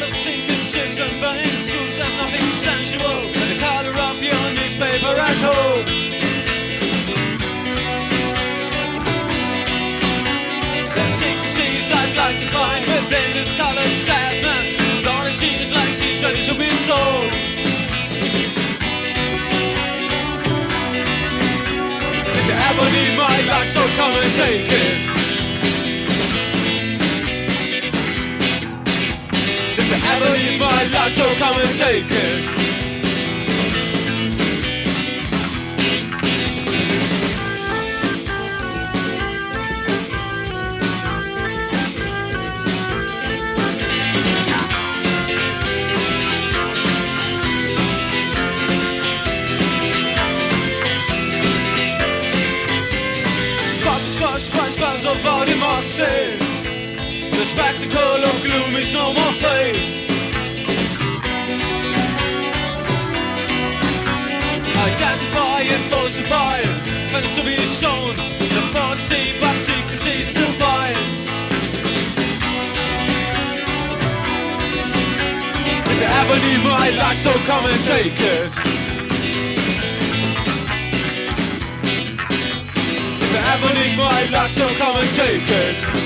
of sinking ships and burning schools and nothing sensual. And the color of your newspaper at home. There's secrecies I'd like to find within this colored sadness. Lord, it seems like she's ready to be sold. If you ever need my life, so come and take it. If you ever need my life, so come and take it. Smells of body democracy. The spectacle of gloom is no more faced. Identify and falsify, and to be shown. The fantasy but secrecy still fine. If you ever need my life, so come and take it. If you ever need my life, so come and take it.